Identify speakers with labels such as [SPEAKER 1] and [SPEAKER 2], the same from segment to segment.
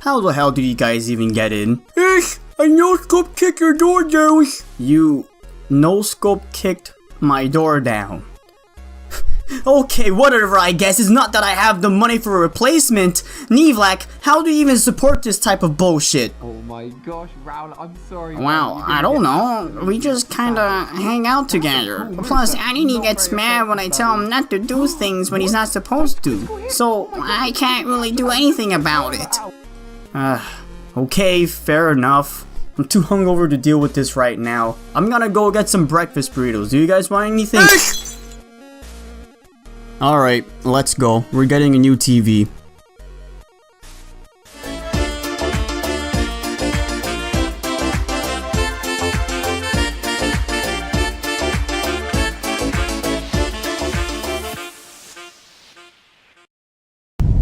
[SPEAKER 1] How the hell did you guys even get in?
[SPEAKER 2] Yes, I no-scope kicked your door down.
[SPEAKER 1] You no-scope kicked my door down. Okay, whatever, I guess. It's not that I have the money for a replacement. Nevlak, how do you even support this type of bullshit?
[SPEAKER 3] Oh my gosh, Raul, I'm sorry.
[SPEAKER 1] Well, I don't know. We just kinda hang out together. Plus, Annie gets mad when I tell him not to do things when he's not supposed to. So, I can't really do anything about it. Okay, fair enough. I'm too hungover to deal with this right now. I'm gonna go get some breakfast burritos. Do you guys want anything? Alright, let's go. We're getting a new TV.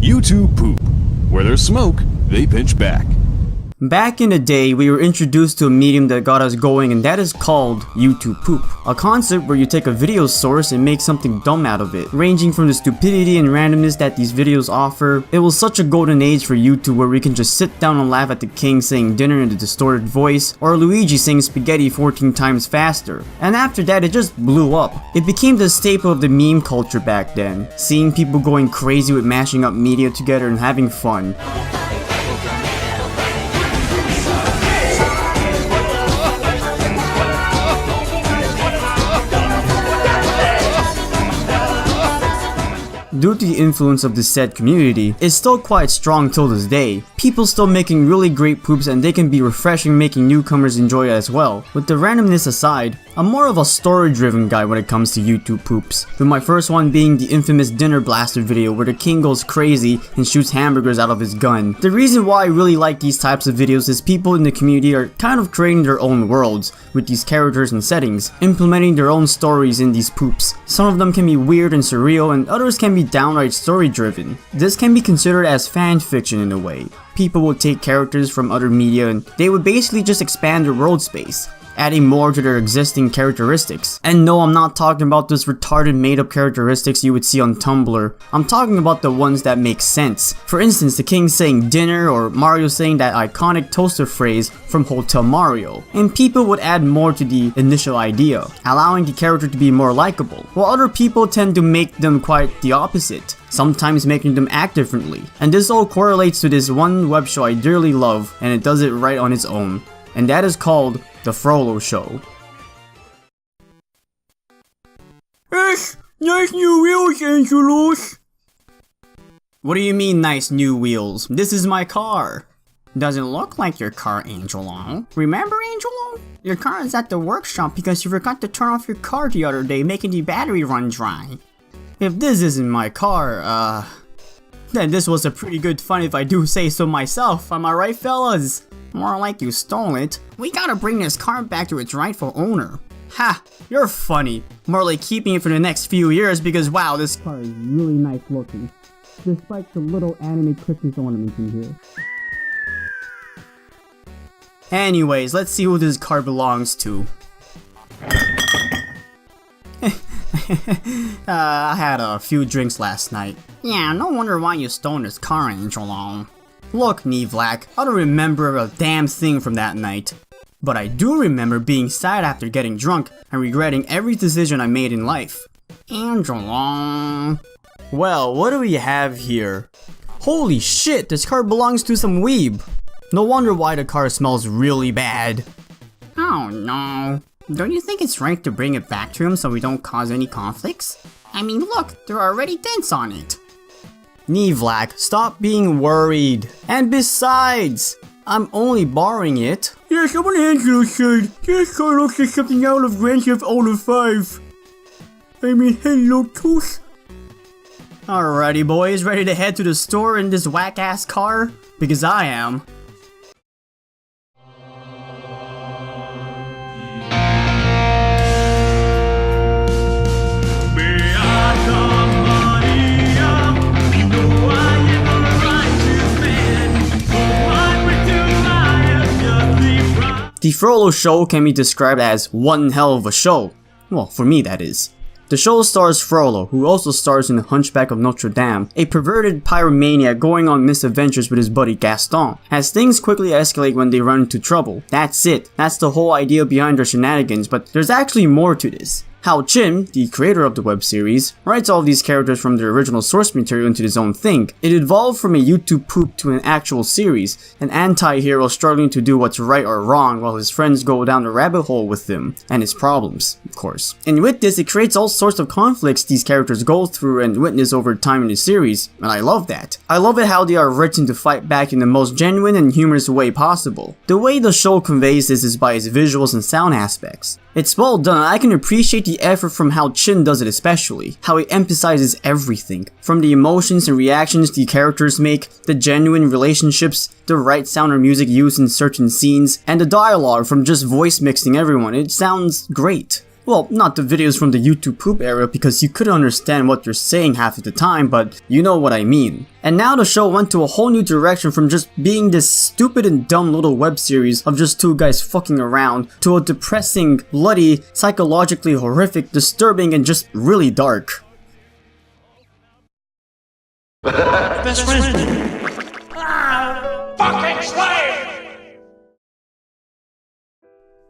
[SPEAKER 4] YouTube poop. Where there's smoke, they pinch back.
[SPEAKER 1] Back in the day, we were introduced to a medium that got us going, and that is called YouTube poop. A concept where you take a video source and make something dumb out of it. Ranging from the stupidity and randomness that these videos offer, it was such a golden age for YouTube where we can just sit down and laugh at the king saying dinner in a distorted voice, or Luigi saying spaghetti 14 times faster. And after that, it just blew up. It became the staple of the meme culture back then, seeing people going crazy with mashing up media together and having fun. Due to the influence of the said community, it's still quite strong till this day. People still making really great poops, and they can be refreshing, making newcomers enjoy it as well. With the randomness aside, I'm more of a story-driven guy when it comes to YouTube poops, with my first one being the infamous Dinner Blaster video where the king goes crazy and shoots hamburgers out of his gun. The reason why I really like these types of videos is people in the community are kind of creating their own worlds with these characters and settings, implementing their own stories in these poops. Some of them can be weird and surreal, and others can be downright story-driven. This can be considered as fan fiction in a way. People will take characters from other media and they would basically just expand their world space, adding more to their existing characteristics. And no, I'm not talking about those retarded made-up characteristics you would see on Tumblr. I'm talking about the ones that make sense. For instance, the king saying dinner, or Mario saying that iconic toaster phrase from Hotel Mario. And people would add more to the initial idea, allowing the character to be more likable, while other people tend to make them quite the opposite, sometimes making them act differently. And this all correlates to this one web show I dearly love, and it does it right on its own. And that is called The Frollo Show.
[SPEAKER 2] Yes, nice new wheels, Angelos.
[SPEAKER 1] What do you mean, nice new wheels? This is my car. Doesn't look like your car, Angelo. Remember, Angelo? Your car is at the workshop because you forgot to turn off your car the other day, making the battery run dry. If this isn't my car, then this was a pretty good fun if I do say so myself. Am I right, fellas? More like you stole it. We gotta bring this car back to its rightful owner. Ha! You're funny. More like keeping it for the next few years because wow, this car is really nice looking. Despite the little anime Christmas ornaments in here. Anyways, let's see who this car belongs to. I had a few drinks last night. Yeah, no wonder why you stole this car, Angelo. Look, Nevlak, I don't remember a damn thing from that night. But I do remember being sad after getting drunk and regretting every decision I made in life. Angelo. Well, what do we have here? Holy shit, this car belongs to some weeb. No wonder why the car smells really bad. Oh no. Don't you think it's right to bring it back to him so we don't cause any conflicts? I mean, look, there are already dents on it. Nevlak, stop being worried. And besides, I'm only borrowing it.
[SPEAKER 2] Yes, I'm on Angelo's side. This car looks like something out of Grand Theft Auto 5. I mean, hello, Tooth.
[SPEAKER 1] Alrighty, boys, ready to head to the store in this whack-ass car? Because I am. The Frollo Show can be described as one hell of a show. Well, for me that is. The show stars Frollo, who also stars in The Hunchback of Notre Dame, a perverted pyromaniac going on misadventures with his buddy Gaston, as things quickly escalate when they run into trouble. That's it. That's the whole idea behind their shenanigans, but there's actually more to this. How Chin, the creator of the web series, writes all of these characters from their original source material into his own thing. It evolved from a YouTube poop to an actual series, an anti-hero struggling to do what's right or wrong while his friends go down the rabbit hole with him, and his problems, of course. And with this, it creates all sorts of conflicts these characters go through and witness over time in the series, and I love that. I love it how they are written to fight back in the most genuine and humorous way possible. The way the show conveys this is by its visuals and sound aspects. It's well done, and I can appreciate the effort from how Chin does it especially, how he emphasizes everything, from the emotions and reactions the characters make, the genuine relationships, the right sound or music used in certain scenes, and the dialogue from just voice mixing everyone. It sounds great. Well, not the videos from the YouTube poop era because you couldn't understand what they're saying half of the time, but you know what I mean. And now the show went to a whole new direction from just being this stupid and dumb little web series of just two guys fucking around to a depressing, bloody, psychologically horrific, disturbing, and just really dark.
[SPEAKER 5] Best friend. Fucking slave!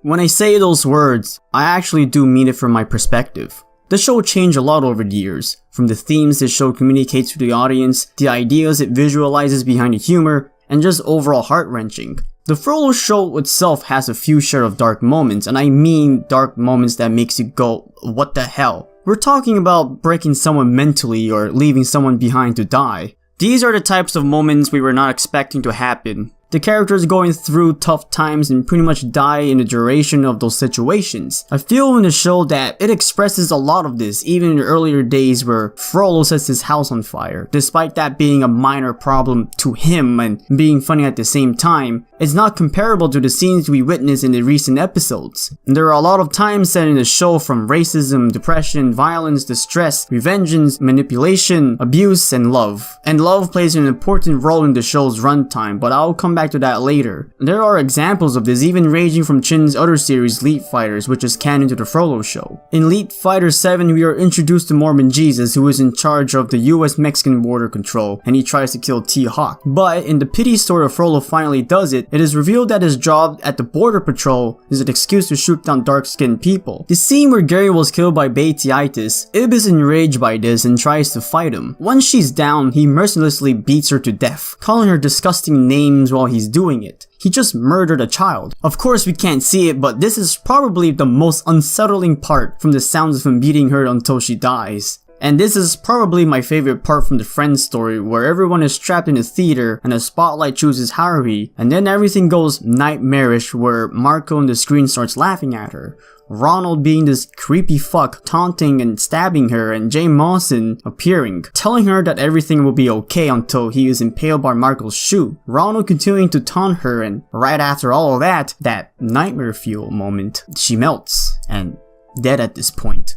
[SPEAKER 1] When I say those words, I actually do mean it from my perspective. The show changed a lot over the years, from the themes the show communicates to the audience, the ideas it visualizes behind the humor, and just overall heart-wrenching. The Frollo Show itself has a few share of dark moments, and I mean dark moments that makes you go, what the hell? We're talking about breaking someone mentally or leaving someone behind to die. These are the types of moments we were not expecting to happen. The characters going through tough times and pretty much die in the duration of those situations. I feel in the show that it expresses a lot of this, even in the earlier days where Frollo sets his house on fire. Despite that being a minor problem to him and being funny at the same time, it's not comparable to the scenes we witnessed in the recent episodes. There are a lot of times set in the show from racism, depression, violence, distress, revengeance, manipulation, abuse, and love. And love plays an important role in the show's runtime, but I'll come back to that later. There are examples of this even ranging from Chin's other series, Elite Fighters, which is canon to the Frollo Show. In Elite Fighter 7, we are introduced to Mormon Jesus, who is in charge of the US-Mexican border control, and he tries to kill T-Hawk. But in the pity story of Frollo finally does it, it is revealed that his job at the border patrol is an excuse to shoot down dark-skinned people. The scene where Gary was killed by baetitis, Ib is enraged by this and tries to fight him. Once she's down, he mercilessly beats her to death, calling her disgusting names while he's doing it. He just murdered a child. Of course we can't see it, but this is probably the most unsettling part from the sounds of him beating her until she dies. And this is probably my favorite part from the Friends story, where everyone is trapped in a theater and the spotlight chooses Harvey, and then everything goes nightmarish where Marco on the screen starts laughing at her. Ronald being this creepy fuck taunting and stabbing her, and Jay Mawson appearing, telling her that everything will be okay until he is impaled by Marco's shoe. Ronald continuing to taunt her, and right after all of that, that nightmare fuel moment, she melts, and dead at this point.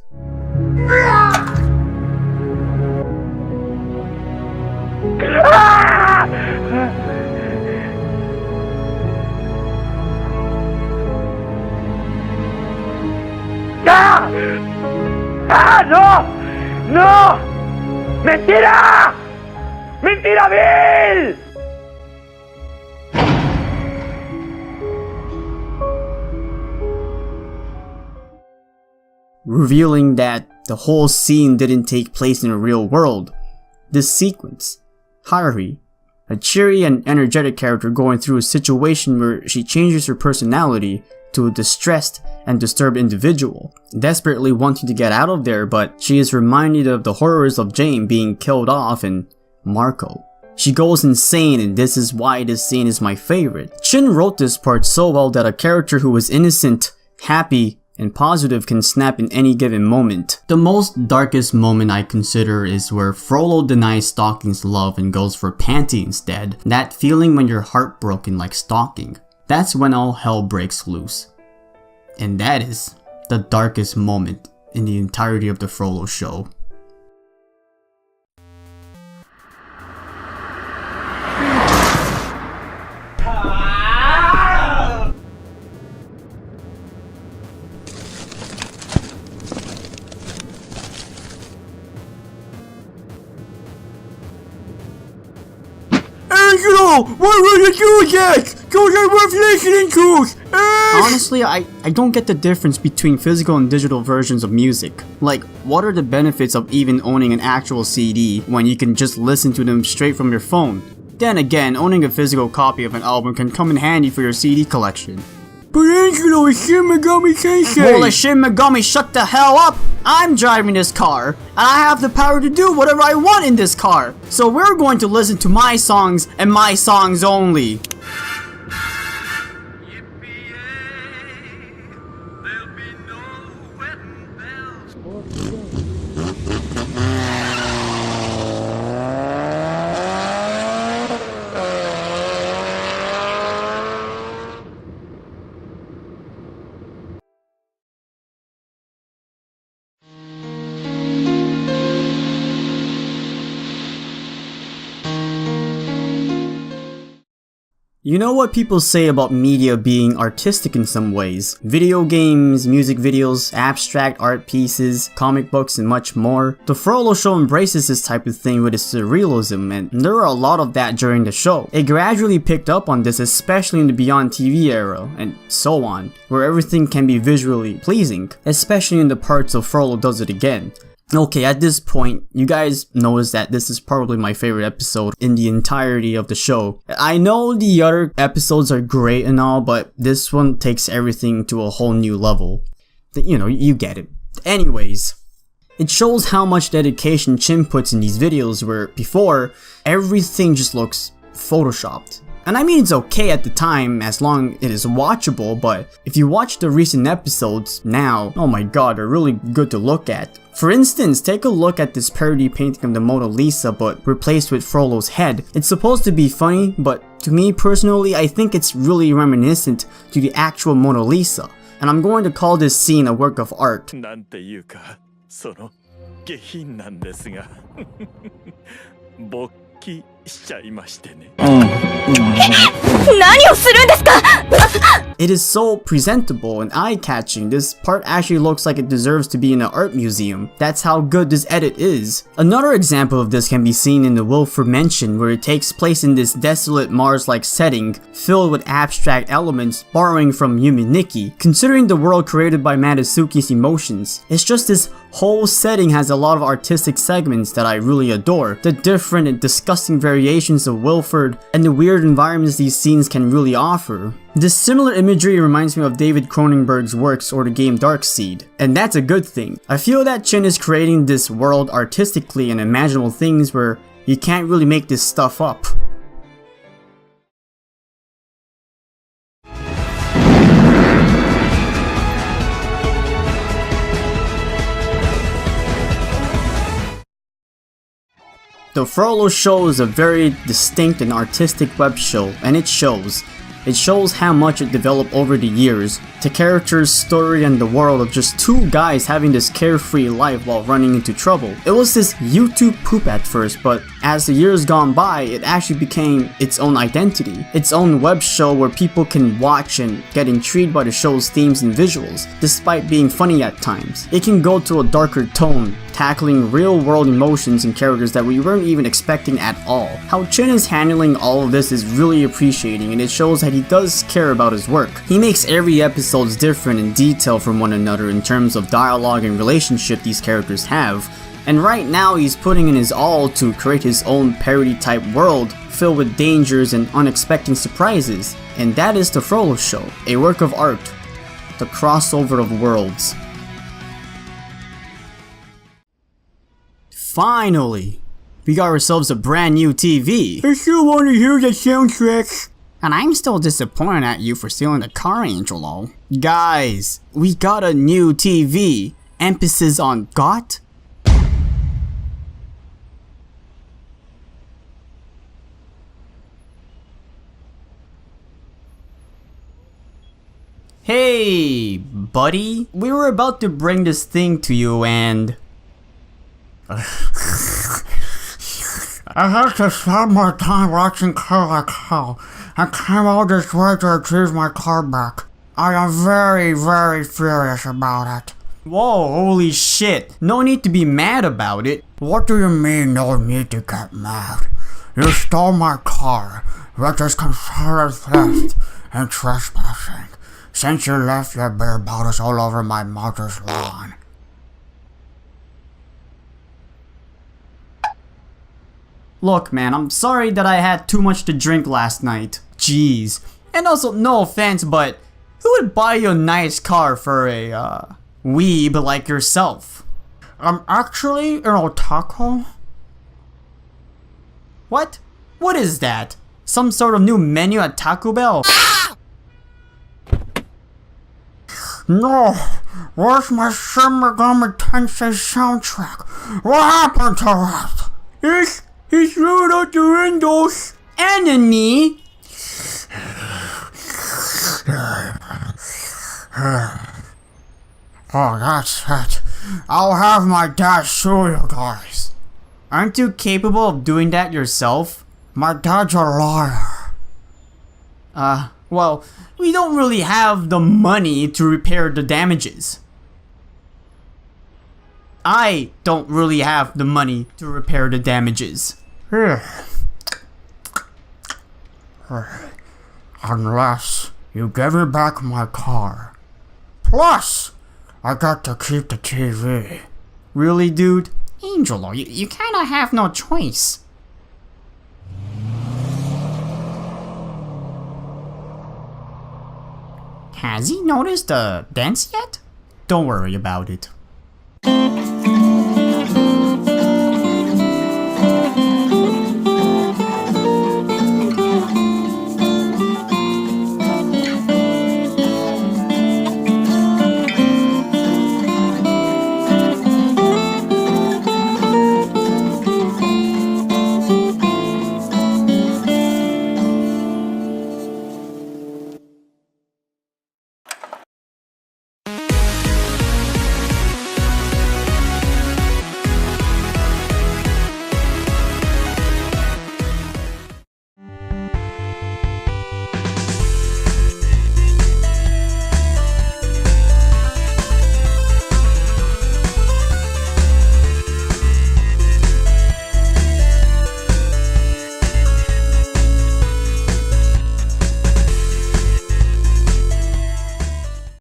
[SPEAKER 5] ¡No! ¡No! ¡Mentira! ¡Mentira vil!
[SPEAKER 1] Revealing that the whole scene didn't take place in the real world. This sequence, Harvey, a cheery and energetic character going through a situation where she changes her personality to a distressed and disturbed individual, desperately wanting to get out of there, but she is reminded of the horrors of Jane being killed off and Marco. She goes insane, and this is why this scene is my favorite. Chin wrote this part so well that a character who is innocent, happy, and positive can snap in any given moment. The most darkest moment I consider is where Frollo denies Stalking's love and goes for Panty instead. That feeling when you're heartbroken like Stalking. That's when all hell breaks loose. And that is the darkest moment in the entirety of the Frollo Show.
[SPEAKER 2] Angelo, why would you do that? Those are worth listening to.
[SPEAKER 1] Honestly, I don't get the difference between physical and digital versions of music. Like, what are the benefits of even owning an actual CD when you can just listen to them straight from your phone? Then again, owning a physical copy of an album can come in handy for your CD collection.
[SPEAKER 2] But Angelo, it's Shin Megami Tensei.
[SPEAKER 1] Well, Shin Megami, shut the hell up! I'm driving this car, and I have the power to do whatever I want in this car. So we're going to listen to my songs and my songs only. You know what people say about media being artistic in some ways? Video games, music videos, abstract art pieces, comic books, and much more. The Frollo Show embraces this type of thing with its surrealism, and there are a lot of that during the show. It gradually picked up on this, especially in the Beyond TV era, and so on, where everything can be visually pleasing, especially in the parts of Frollo Does It Again. Okay, at this point, you guys notice that this is probably my favorite episode in the entirety of the show. I know the other episodes are great and all, but this one takes everything to a whole new level. You know, you get it. Anyways, it shows how much dedication Chin puts in these videos, where before, everything just looks photoshopped. And I mean, it's okay at the time as long as it is watchable, but if you watch the recent episodes now, oh my god, they're really good to look at. For instance, take a look at this parody painting of the Mona Lisa but replaced with Frollo's head. It's supposed to be funny, but to me personally, I think it's really reminiscent to the actual Mona Lisa. And I'm going to call this scene a work of art.
[SPEAKER 6] しちゃいましてね。
[SPEAKER 1] 何をするんですか? It is so presentable and eye-catching. This part actually looks like it deserves to be in an art museum. That's how good this edit is. Another example of this can be seen in the Wilford Mansion, where it takes place in this desolate Mars-like setting, filled with abstract elements borrowing from Yumi Nikki. Considering the world created by Matsuki's emotions, it's just this whole setting has a lot of artistic segments that I really adore. The different and disgusting variations of Wilford and the weird environments these scenes can really offer. This similar imagery reminds me of David Cronenberg's works or the game Darkseid, and that's a good thing. I feel that Chin is creating this world artistically and imaginable things where you can't really make this stuff up. The Frollo Show is a very distinct and artistic web show, and it shows. It shows how much it developed over the years, the character's story and the world of just two guys having this carefree life while running into trouble. It was this YouTube poop at first, but as the years gone by, it actually became its own identity, its own web show where people can watch and get intrigued by the show's themes and visuals, despite being funny at times. It can go to a darker tone, tackling real-world emotions and characters that we weren't even expecting at all. How Chin is handling all of this is really appreciating, and it shows that he does care about his work. He makes every episode different in detail from one another in terms of dialogue and relationship these characters have, and right now he's putting in his all to create his own parody-type world filled with dangers and unexpected surprises, and that is the Frollo Show, a work of art, the crossover of worlds. Finally, we got ourselves a brand new TV.
[SPEAKER 2] I still want to hear the soundtrack.
[SPEAKER 1] And I'm still disappointed at you for stealing the car, Angelo. Guys, we got a new TV. Emphasis on got? Hey, buddy. We were about to bring this thing to you and...
[SPEAKER 2] I have to spend my time watching car like hell. I came all this way to retrieve my car back. I am very, very furious about it.
[SPEAKER 1] Whoa, holy shit. No need to be mad about it.
[SPEAKER 2] What do you mean no need to get mad? You stole my car, which is considered theft and trespassing, since you left your beer bottles all over my mother's lawn.
[SPEAKER 1] Look, man, I'm sorry that I had too much to drink last night. Jeez. And also, no offense, but who would buy you a nice car for a, weeb like yourself?
[SPEAKER 2] I'm actually an otaku.
[SPEAKER 1] What? What is that? Some sort of new menu at Taco Bell?
[SPEAKER 2] No, where's my Shin Megami Tensei soundtrack? What happened to it?
[SPEAKER 1] He threw it out the windows. Enemy?
[SPEAKER 2] Oh, that's it. I'll have my dad sue you guys.
[SPEAKER 1] Aren't you capable of doing that yourself?
[SPEAKER 2] My dad's a lawyer.
[SPEAKER 1] Well, we don't really have the money to repair the damages. I don't really have the money to repair the damages.
[SPEAKER 2] Unless you give me back my car. Plus, I got to keep the TV.
[SPEAKER 1] Really, dude?
[SPEAKER 2] Angelo, you kinda have no choice. Has he noticed the dents yet?
[SPEAKER 1] Don't worry about it.